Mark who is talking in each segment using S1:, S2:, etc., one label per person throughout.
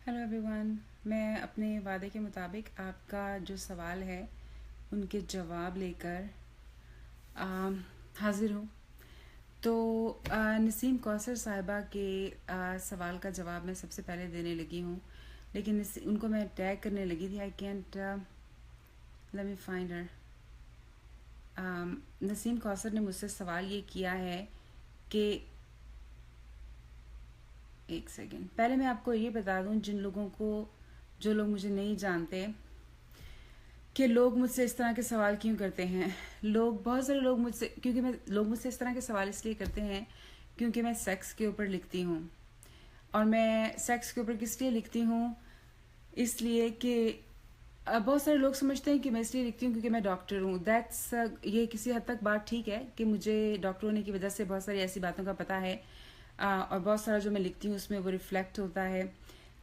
S1: Hello everyone. मैं अपने वादे के मुताबिक आपका जो सवाल है उनके जवाब लेकर हाजिर हूँ। तो नसीम कौसर साहिबा के सवाल का जवाब मैं सबसे पहले देने लगी हूँ, लेकिन उनको मैं टैग करने लगी थी। I can't let me find her. Naseem Kausar ने मुझसे सवाल ये किया है कि एक सेकेंड, पहले मैं आपको ये बता दूं जिन लोगों को, जो लोग मुझे नहीं जानते, कि लोग मुझसे इस तरह के सवाल क्यों करते हैं। बहुत सारे लोग मुझसे, लोग मुझसे इस तरह के सवाल इसलिए करते हैं क्योंकि मैं सेक्स के ऊपर लिखती हूँ। और मैं सेक्स के ऊपर किस लिए लिखती हूँ, इसलिए कि बहुत सारे लोग समझते हैं कि मैं इसलिए लिखती हूँ क्योंकि मैं डॉक्टर हूँ। दैट्स ये किसी हद तक बात ठीक है कि मुझे डॉक्टर होने की वजह से बहुत सारी ऐसी बातों का पता है, और बहुत सारा जो मैं लिखती हूँ उसमें वो रिफ्लेक्ट होता है।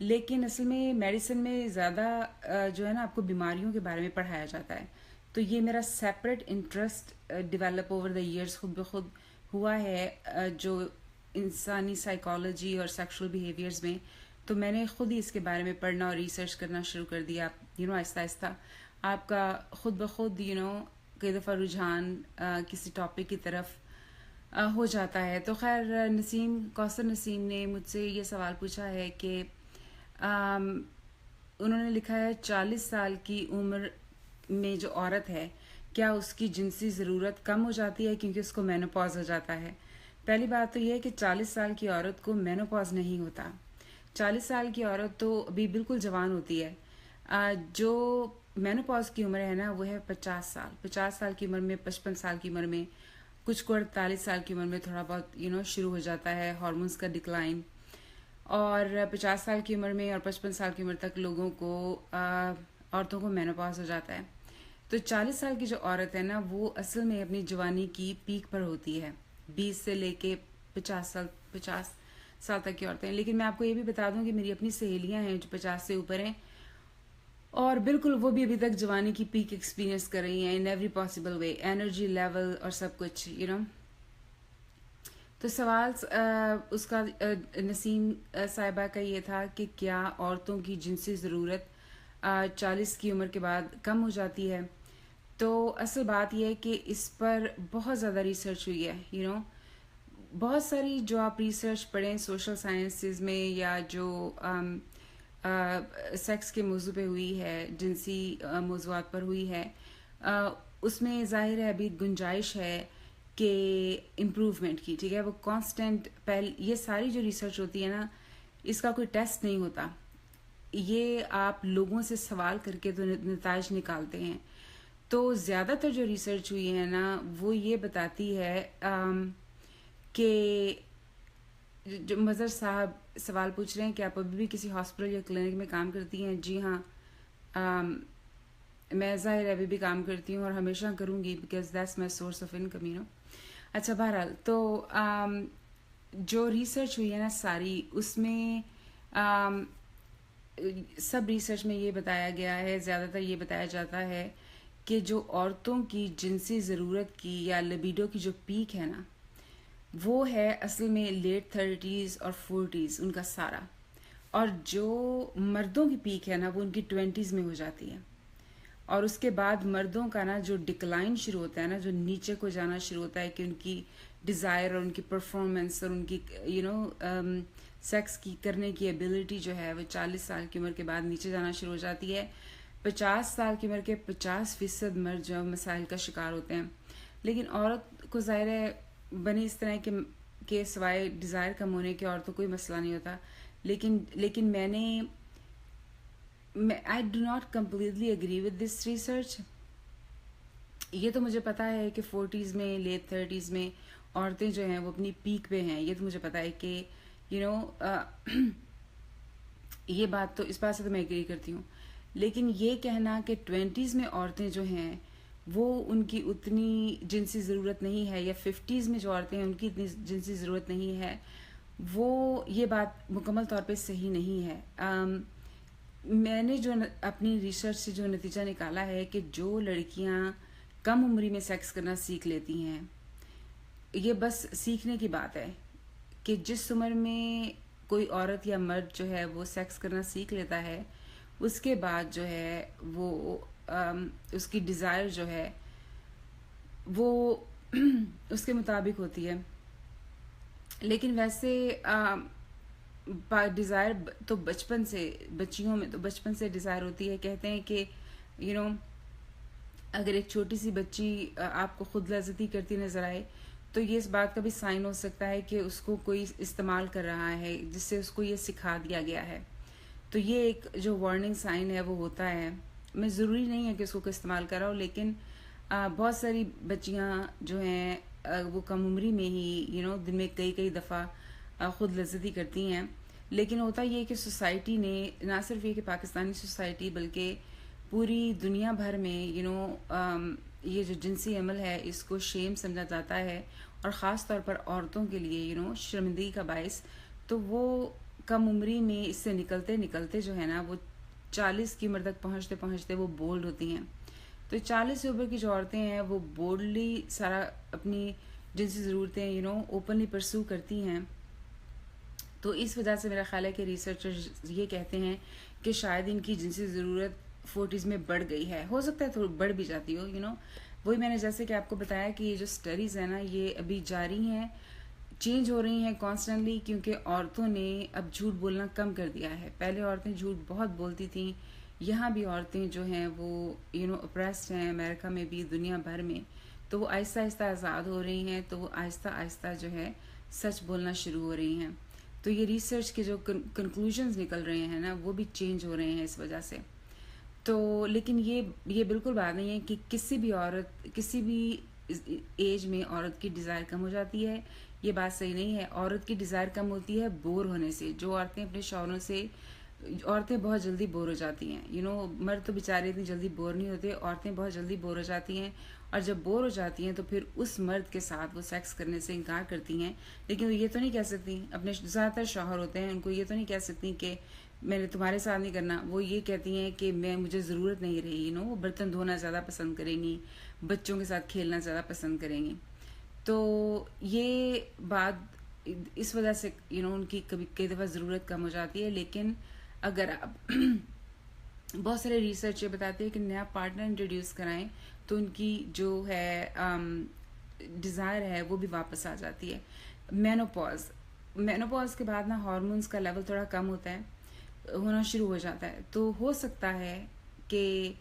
S1: लेकिन असल में मेडिसिन में ज़्यादा जो है ना, आपको बीमारियों के बारे में पढ़ाया जाता है। तो ये मेरा separate interest develop over the years खुद ब खुद हुआ है, जो इंसानी साइकोलॉजी और सेक्सुअल बिहेवियर्स में। तो मैंने खुद ही इसके बारे में पढ़ना और रिसर्च करना शुरू कर दिया। आहिस्ता आहिस्ता आपका खुद ब खुद कई दफ़ा रुझान किसी टॉपिक की तरफ हो जाता है। तो खैर, कौसर नसीम ने मुझसे ये सवाल पूछा है कि उन्होंने लिखा है 40 साल की उम्र में जो औरत है, क्या उसकी जिनसी ज़रूरत कम हो जाती है क्योंकि उसको मेनोपॉज हो जाता है। पहली बात तो यह है कि 40 साल की औरत को मेनोपॉज नहीं होता। 40 साल की औरत तो अभी बिल्कुल जवान होती है। जो मेनोपॉज की उम्र है ना, वो है 50 साल। 50 साल की उम्र में, 55 साल की उम्र में, कुछ को 48 साल की उम्र में थोड़ा बहुत शुरू हो जाता है हार्मोन्स का डिक्लाइन। और 50 साल की उम्र में और 55 साल की उम्र तक लोगों को, औरतों को मेनोपॉज हो जाता है। तो 40 साल की जो औरत है ना, वो असल में अपनी जवानी की पीक पर होती है। 20 से लेके 50 साल तक की औरतें हैं। लेकिन मैं आपको ये भी बता दूं कि मेरी अपनी सहेलियां हैं जो 50 से ऊपर हैं, और बिल्कुल वो भी अभी तक जवानी की पीक एक्सपीरियंस कर रही हैं in every possible way, energy level और सब कुछ तो सवाल उसका नसीम साहिबा का ये था कि क्या औरतों की जिनसी ज़रूरत 40 की उम्र के बाद कम हो जाती है। तो असल बात यह है कि इस पर बहुत ज़्यादा रिसर्च हुई है। बहुत सारी जो आप रिसर्च पढ़ें सोशल साइंसेज में, या जो सेक्स के मौजू पे हुई है, जिनसी मौजूआत पर हुई है, उसमें ज़ाहिर है अभी गुंजाइश है कि इम्प्रूवमेंट की। ठीक है, वो कांस्टेंट, पहले ये सारी जो रिसर्च होती है ना, इसका कोई टेस्ट नहीं होता। ये आप लोगों से सवाल करके तो नताइज निकालते हैं। तो ज़्यादातर जो रिसर्च हुई है ना, वो ये बताती है कि जो मज़र साहब सवाल पूछ रहे हैं कि आप अभी भी किसी हॉस्पिटल या क्लिनिक में काम करती हैं। जी हाँ, मैं ज़ाहिर अभी भी काम करती हूँ और हमेशा करूँगी, because that's my source of income. अच्छा, बहरहाल, तो जो रिसर्च हुई है ना सारी, उसमें सब रिसर्च में ये बताया गया है, ज़्यादातर ये बताया जाता है कि जो औरतों की जिनसी ज़रूरत की या लिबिडो की जो पीक है ना, वो है असल में लेट 30s और 40s उनका सारा। और जो मर्दों की पीक है ना, वो उनकी 20s में हो जाती है। और उसके बाद मर्दों का ना जो डिक्लाइन शुरू होता है ना, जो नीचे को जाना शुरू होता है, कि उनकी डिज़ायर और उनकी परफॉर्मेंस और उनकी सेक्स की करने की एबिलिटी जो है, वो 40 साल की उम्र के बाद नीचे जाना शुरू हो जाती है। 50 साल की उम्र के 50% मर्द जो मसाइल का शिकार होते हैं। लेकिन औरत को ज़ाहिर है बनी इस तरह के सिवाय डिज़ायर कम होने के और तो कोई मसला नहीं होता। लेकिन I do not completely agree with this research. ये तो मुझे पता है कि 40s में, लेट 30s में औरतें जो हैं वो अपनी पीक पे हैं। ये तो मुझे पता है कि ये बात तो, इस बात से तो मैं एग्री करती हूँ। लेकिन ये कहना कि 20s में औरतें जो हैं वो उनकी उतनी जिनसी ज़रूरत नहीं है, या 50s में जो औरतें हैं उनकी इतनी जिनसी ज़रूरत नहीं है, वो ये बात मुकम्मल तौर पे सही नहीं है। मैंने जो अपनी रिसर्च से जो नतीजा निकाला है कि जो लड़कियां कम उम्री में सेक्स करना सीख लेती हैं, ये बस सीखने की बात है कि जिस उम्र में कोई औरत या मर्द जो है वो सेक्स करना सीख लेता है, उसके बाद जो है वो उसकी डिज़ायर जो है वो उसके मुताबिक होती है। लेकिन वैसे डिज़ायर तो बचपन से, बच्चियों में तो बचपन से डिज़ायर होती है। कहते हैं कि यू नो अगर एक छोटी सी बच्ची आपको खुद लज़्ज़ती करती नज़र आए तो ये इस बात का भी साइन हो सकता है कि उसको कोई इस्तेमाल कर रहा है, जिससे उसको ये सिखा दिया गया है। तो ये एक जो वार्निंग साइन है वो होता है। मैं ज़रूरी नहीं है कि उसको कोई इस्तेमाल कर रहा हो, लेकिन बहुत सारी बच्चियाँ जो हैं वो कम उम्री में ही दिन में कई कई दफ़ा ख़ुद लज़्ज़ती करती हैं। लेकिन होता ये कि सोसाइटी ने, ना सिर्फ ये कि पाकिस्तानी सोसाइटी बल्कि पूरी दुनिया भर में ये जो जिनसी अमल है इसको शेम समझा जाता है, और ख़ास तौर पर औरतों के लिए शर्मिंदगी का बायस। तो वो कम उम्री में इससे निकलते निकलते जो है ना वो 40 की उम्र तक पहुँचते पहुँचते वो बोल्ड होती हैं। तो 40 उम्र की जो औरतें हैं वो बोल्डली सारा अपनी जिनसी ज़रूरतें ओपनली परस्यू करती हैं। तो इस वजह से मेरा ख्याल है कि रिसर्चर्स ये कहते हैं कि शायद इनकी जिनसी ज़रूरत 40s में बढ़ गई है। हो सकता है थोड़ी बढ़ भी जाती हो। वही मैंने जैसे कि आपको बताया कि ये जो स्टडीज़ है ना ये अभी जारी हैं, चेंज हो रही हैं कॉन्स्टेंटली, क्योंकि औरतों ने अब झूठ बोलना कम कर दिया है। पहले औरतें झूठ बहुत बोलती थीं। यहाँ भी औरतें जो हैं वो अप्रेस्ड हैं, अमेरिका में भी, दुनिया भर में। तो वो आहिस्ता आहिस्ता आज़ाद हो रही हैं, तो वो आहिस्ता आहिस्ता जो है सच बोलना शुरू हो रही हैं। तो ये रिसर्च के जो कंक्लूजन्स निकल रहे हैं ना वो भी चेंज हो रहे हैं इस वजह से। तो लेकिन ये बिल्कुल बात नहीं है कि किसी भी औरत, किसी भी एज में औरत की डिज़ायर कम हो जाती है। ये बात सही नहीं है। औरत की डिज़ायर कम होती है बोर होने से। जो औरतें अपने शौहरों से, औरतें बहुत जल्दी बोर हो जाती हैं। मर्द तो बेचारे इतनी जल्दी बोर नहीं होते, औरतें बहुत जल्दी बोर हो जाती हैं। और जब बोर हो जाती हैं तो फिर उस मर्द के साथ वो सेक्स करने से इनकार करती हैं। लेकिन वो ये तो नहीं कह सकती, अपने ज़्यादातर शौहर होते हैं उनको ये तो नहीं कह सकती कि मैंने तुम्हारे साथ नहीं करना। वो ये कहती हैं कि मुझे ज़रूरत नहीं रही। वो बर्तन धोना ज़्यादा पसंद करेंगी, बच्चों के साथ खेलना ज़्यादा पसंद करेंगी। तो ये बात इस वजह से उनकी कई दफ़ा ज़रूरत कम हो जाती है। लेकिन अगर आप बहुत सारे रिसर्च ये बताते हैं कि नया पार्टनर इंट्रोड्यूस कराएं तो उनकी जो है डिज़ायर है वो भी वापस आ जाती है। मेनोपॉज के बाद ना हार्मोन्स का लेवल थोड़ा कम होता है, होना शुरू हो जाता है। तो हो सकता है कि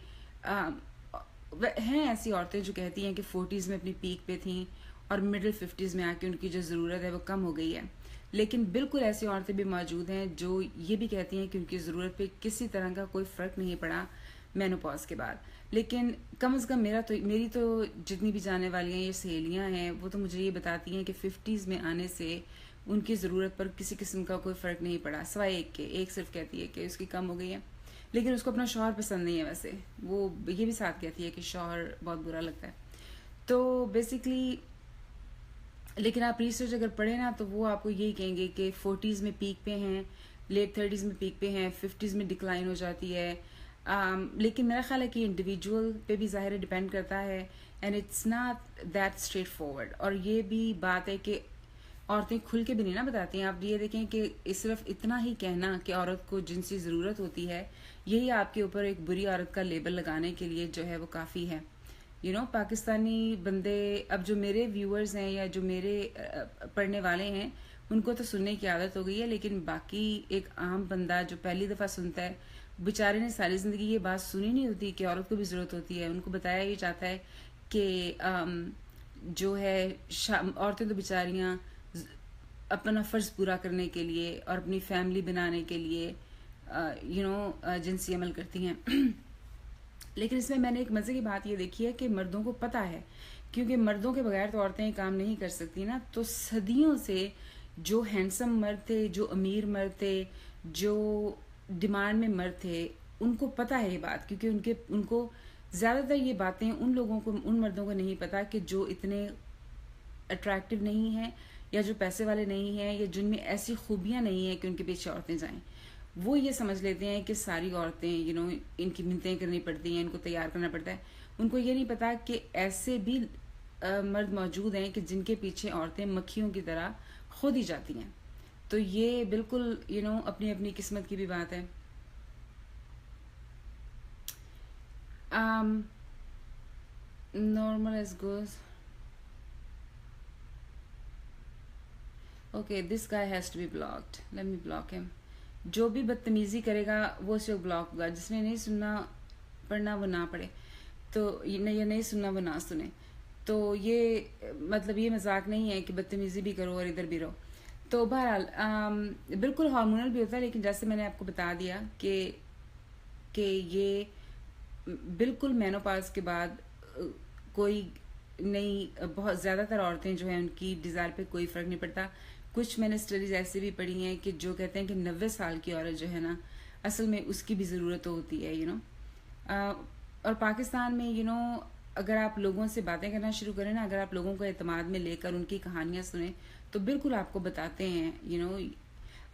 S1: हैं ऐसी औरतें जो कहती हैं कि 40s में अपनी पीक पे थीं और मिडिल 50s में आके उनकी जो ज़रूरत है वो कम हो गई है। लेकिन बिल्कुल ऐसी औरतें भी मौजूद हैं जो ये भी कहती हैं कि उनकी ज़रूरत पे किसी तरह का कोई फ़र्क नहीं पड़ा मेनोपॉज के बाद। लेकिन कम से कम मेरी तो जितनी भी जाने वाली हैं ये सहेलियां हैं वो तो मुझे ये बताती हैं कि 50s में आने से उनकी ज़रूरत पर किसी किस्म का कोई फ़र्क नहीं पड़ा, सिवाय एक सिर्फ कहती है कि उसकी कम हो गई है। लेकिन उसको अपना शौहर पसंद नहीं है। वैसे वो ये भी साथ कहती है कि शौहर बहुत बुरा लगता है। तो बेसिकली लेकिन आप रिसर्च अगर पढ़े ना तो वो आपको यही कहेंगे कि 40s में पीक पे हैं, लेट 30s में पीक पे हैं, 50s में डिक्लाइन हो जाती है। लेकिन मेरा ख्याल है कि इंडिविजुअल पे भी ज़ाहिर डिपेंड करता है, and it's not that straight forward. और ये भी बात है कि औरतें खुल के भी नहीं ना बताती हैं। आप ये देखें कि सिर्फ इतना ही कहना कि औरत को जिनसी ज़रूरत होती है, यही आपके ऊपर एक बुरी औरत का लेबल लगाने के लिए जो है वो काफ़ी है। पाकिस्तानी बंदे, अब जो मेरे व्यूअर्स हैं या जो मेरे पढ़ने वाले हैं उनको तो सुनने की आदत हो गई है, लेकिन बाकी एक आम बंदा जो पहली दफ़ा सुनता है, बेचारे ने सारी ज़िंदगी ये बात सुनी नहीं होती कि औरत को भी ज़रूरत होती है। उनको बताया ही जाता है कि जो है औरतें तो बेचारियाँ अपना फ़र्ज़ पूरा करने के लिए और अपनी फैमिली बनाने के लिए जिनसी अमल करती हैं। लेकिन इसमें मैंने एक मज़े की बात ये देखी है कि मर्दों को पता है, क्योंकि मर्दों के बगैर तो औरतें ये काम नहीं कर सकती ना। तो सदियों से जो हैंडसम मर्द थे, जो अमीर मर्द थे, जो डिमांड में मर्द थे, उनको पता है ये बात, क्योंकि उनको ज़्यादातर ये बातें उन मर्दों को नहीं पता कि जो इतने अट्रैक्टिव नहीं हैं या जो पैसे वाले नहीं हैं या जिनमें ऐसी खूबियाँ नहीं हैं कि उनके पीछे औरतें जाएं। वो ये समझ लेते हैं कि सारी औरतें इनकी मिन्नतें करनी पड़ती हैं, इनको तैयार करना पड़ता है। उनको ये नहीं पता कि ऐसे भी मर्द मौजूद हैं कि जिनके पीछे औरतें मक्खियों की तरह खुद ही जाती हैं। तो ये बिल्कुल अपनी अपनी किस्मत की भी बात है। Normal as goes. Okay, this guy has to be blocked, let me block him. जो भी बदतमीजी करेगा वो सिर्फ ब्लॉक होगा। जिसने नहीं सुनना पढ़ना वो ना पढ़े, तो ये नहीं सुनना वो ना सुने। तो ये मतलब ये मजाक नहीं है कि बदतमीजी भी करो और इधर भी रहो। तो बहरहाल बिल्कुल हार्मोनल भी होता है, लेकिन जैसे मैंने आपको बता दिया कि ये बिल्कुल मेनोपॉज के बाद कोई नहीं, बहुत ज़्यादातर औरतें जो हैं उनकी डिज़ायर पे कोई फ़र्क नहीं पड़ता। कुछ मैंने स्टडीज़ ऐसे भी पढ़ी हैं कि जो कहते हैं कि 90 साल की औरत जो है ना, असल में उसकी भी ज़रूरत होती है। और पाकिस्तान में अगर आप लोगों से बातें करना शुरू करें ना, अगर आप लोगों को एतमाद में लेकर उनकी कहानियां सुने, तो बिल्कुल आपको बताते हैं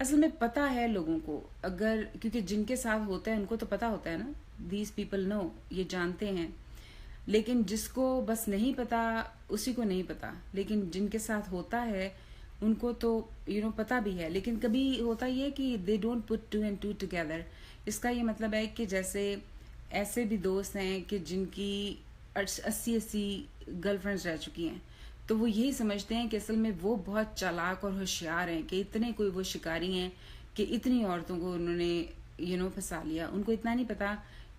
S1: असल में पता है लोगों को, अगर क्योंकि जिनके साथ होता है उनको तो पता होता है ना, दीज पीपल नो, ये जानते हैं। लेकिन जिसको बस नहीं पता उसी को नहीं पता, लेकिन जिनके साथ होता है उनको तो पता भी है। लेकिन कभी होता ये कि they don't put 2 and 2 together. इसका ये मतलब है कि जैसे ऐसे भी दोस्त हैं कि जिनकी 80 गर्लफ्रेंड्स रह चुकी हैं, तो वो यही समझते हैं कि असल में वो बहुत चालाक और होशियार हैं, कि इतने कोई वो शिकारी हैं कि इतनी औरतों को उन्होंने फंसा लिया। उनको इतना नहीं पता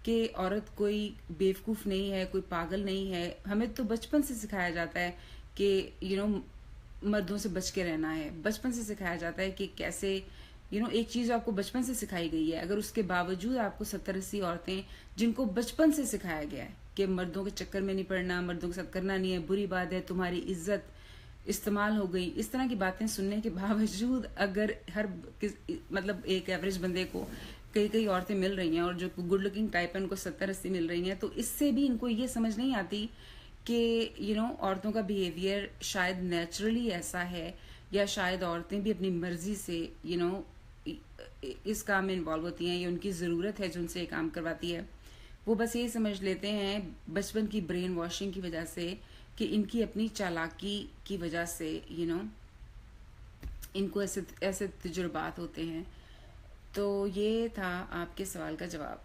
S1: कि औरत कोई बेवकूफ़ नहीं है, कोई पागल नहीं है। हमें तो बचपन से सिखाया जाता है कि मर्दों से बच के रहना है। बचपन से सिखाया जाता है कि कैसे एक चीज़ आपको बचपन से सिखाई गई है। अगर उसके बावजूद आपको 70-80 औरतें जिनको बचपन से सिखाया गया है कि मर्दों के चक्कर में नहीं पड़ना, मर्दों के साथ करना नहीं है, बुरी बात है, तुम्हारी इज्जत इस्तेमाल हो गई, इस तरह की बातें सुनने के बावजूद अगर मतलब एक एवरेज बंदे को कई औरतें मिल रही हैं और जो गुड लुकिंग टाइप है उनको 70-80 मिल रही हैं, तो इससे भी इनको ये समझ नहीं आती कि औरतों का बिहेवियर शायद नेचुरली ऐसा है, या शायद औरतें भी अपनी मर्जी से इस काम में इन्वॉल्व होती हैं, या उनकी ज़रूरत है जो उनसे ये काम करवाती है। वो बस ये समझ लेते हैं बचपन की ब्रेन वॉशिंग की वजह से कि इनकी अपनी चालाकी की वजह से इनको ऐसे तजुर्बात होते हैं। तो ये था आपके सवाल का जवाब।